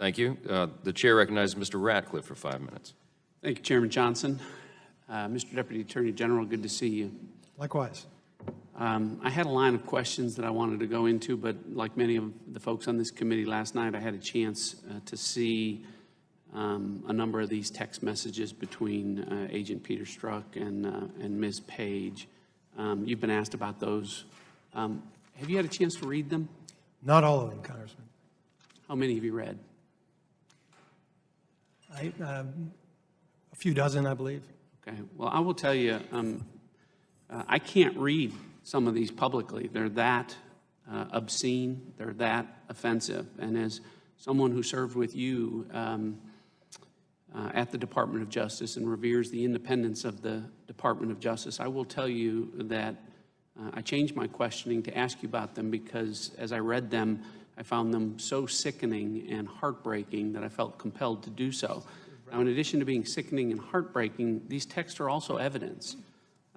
Thank you. The chair recognizes Mr. Ratcliffe for 5 minutes. Thank you, Chairman Johnson. Mr. Deputy Attorney General, good to see you. Likewise. I had a line of questions that I wanted to go into, but like many of the folks on this committee last night, I had a chance to see a number of these text messages between Agent Peter Strzok and Ms. Page. You've been asked about those. Have you had a chance to read them? Not all of them, Congressman. How many have you read? A few dozen, I believe. Okay. Well, I will tell you, I can't read some of these publicly. They're that obscene. They're that offensive. And as someone who served with you at the Department of Justice and reveres the independence of the Department of Justice, I will tell you that I changed my questioning to ask you about them because as I read them, I found them so sickening and heartbreaking that I felt compelled to do so. Now, in addition to being sickening and heartbreaking, these texts are also evidence.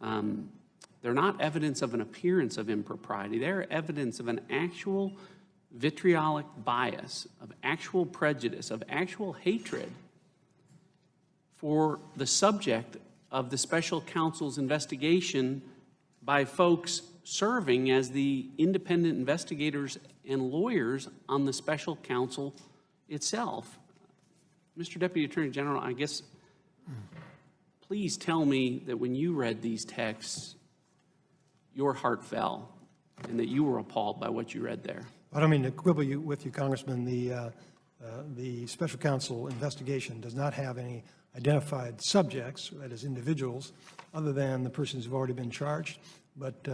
They're not evidence of an appearance of impropriety. They're evidence of an actual vitriolic bias, of actual prejudice, of actual hatred for the subject of the special counsel's investigation by folks serving as the independent investigators and lawyers on the special counsel itself. Mr. Deputy Attorney General, I guess, please tell me that when you read these texts, your heart fell and that you were appalled by what you read there. I don't mean to quibble with you, Congressman. The special counsel investigation does not have any identified subjects, that is individuals, other than the persons who've already been charged. But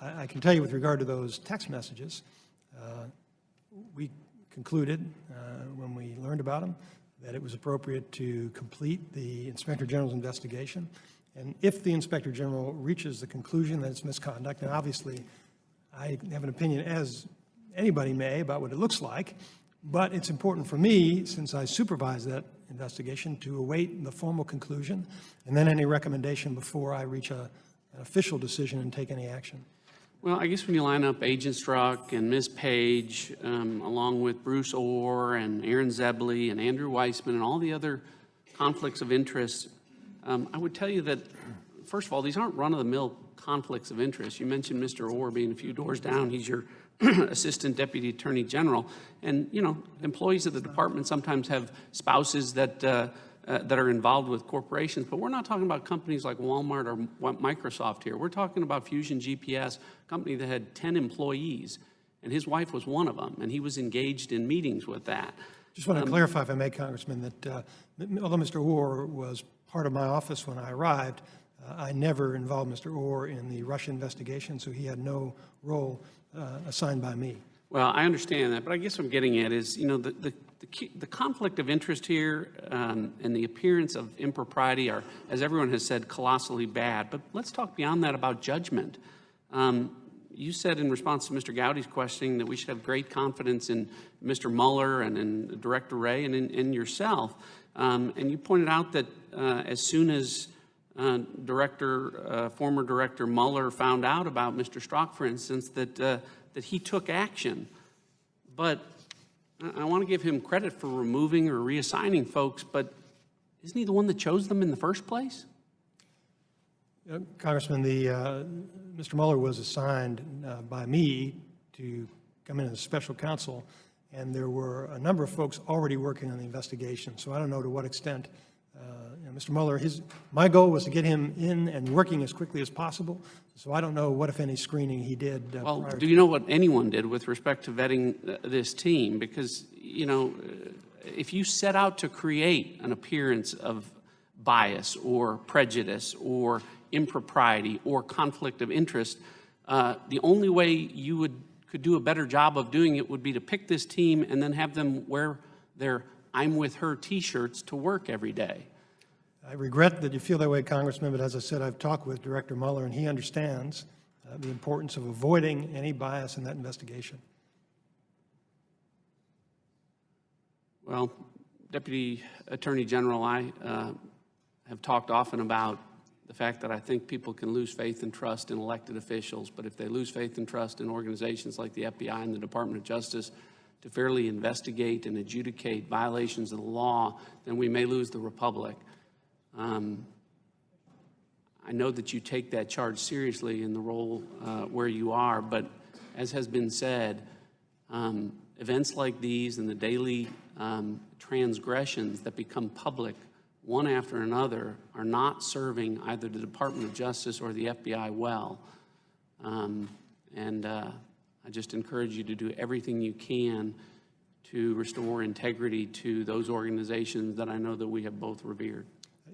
I can tell you with regard to those text messages, we concluded when we learned about them that it was appropriate to complete the Inspector General's investigation. And if the Inspector General reaches the conclusion that it's misconduct, and obviously I have an opinion, as anybody may, about what it looks like, but it's important for me, since I supervise that investigation, to await the formal conclusion and then any recommendation before I reach an official decision and take any action. Well, I guess when you line up Agent Strzok and Ms. Page, along with Bruce Orr and Aaron Zebley and Andrew Weissman and all the other conflicts of interest, I would tell you that, first of all, these aren't run-of-the-mill conflicts of interest. You mentioned Mr. Orr being a few doors down. He's your Assistant Deputy Attorney General. And, you know, employees of the department sometimes have spouses that are involved with corporations, but we're not talking about companies like Walmart or Microsoft here. We're talking about Fusion GPS, a company that had 10 employees, and his wife was one of them, and he was engaged in meetings with that. Just want to clarify, if I may, Congressman, that although Mr. Orr was part of my office when I arrived, I never involved Mr. Orr in the Russia investigation, so he had no role assigned by me. Well, I understand that, but I guess what I'm getting at is, you know, the conflict of interest here and the appearance of impropriety are, as everyone has said, colossally bad. But let's talk beyond that about judgment. You said in response to Mr. Gowdy's questioning that we should have great confidence in Mr. Mueller and in Director Wray and in yourself. And you pointed out that as soon as former Director Mueller found out about Mr. Strzok, for instance, that he took action. But I want to give him credit for removing or reassigning folks, but isn't he the one that chose them in the first place? Congressman, Mr. Mueller was assigned by me to come in as special counsel, and there were a number of folks already working on the investigation. So I don't know to what extent Mr. Mueller, my goal was to get him in and working as quickly as possible. So I don't know what, if any, screening he did. Well, do you know what anyone did with respect to vetting this team? Because, you know, if you set out to create an appearance of bias or prejudice or impropriety or conflict of interest, the only way you could do a better job of doing it would be to pick this team and then have them wear their "I'm with her" T-shirts to work every day. I regret that you feel that way, Congressman, but as I said, I've talked with Director Mueller, and he understands the importance of avoiding any bias in that investigation. Well, Deputy Attorney General, I have talked often about the fact that I think people can lose faith and trust in elected officials, but if they lose faith and trust in organizations like the FBI and the Department of Justice to fairly investigate and adjudicate violations of the law, then we may lose the republic. I know that you take that charge seriously in the role where you are, but as has been said, events like these and the daily transgressions that become public one after another are not serving either the Department of Justice or the FBI well. I just encourage you to do everything you can to restore integrity to those organizations that I know that we have both revered.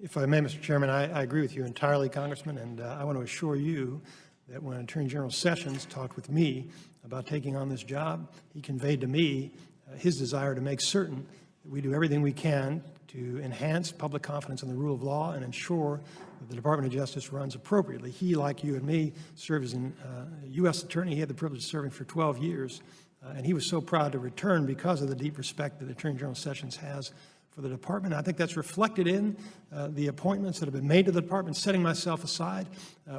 If I may, Mr. Chairman, I agree with you entirely, Congressman, and I want to assure you that when Attorney General Sessions talked with me about taking on this job, he conveyed to me his desire to make certain that we do everything we can to enhance public confidence in the rule of law and ensure that the Department of Justice runs appropriately. He, like you and me, served as a U.S. attorney. He had the privilege of serving for 12 years, and he was so proud to return because of the deep respect that Attorney General Sessions has for the department. I think that's reflected in the appointments that have been made to the department, setting myself aside.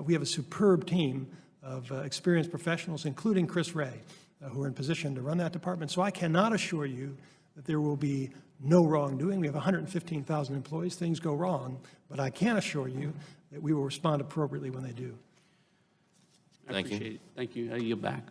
We have a superb team of experienced professionals, including Chris Ray, who are in position to run that department. So I cannot assure you that there will be no wrongdoing. We have 115,000 employees. Things go wrong, but I can assure you that we will respond appropriately when they do. I appreciate it. Thank you. I yield back.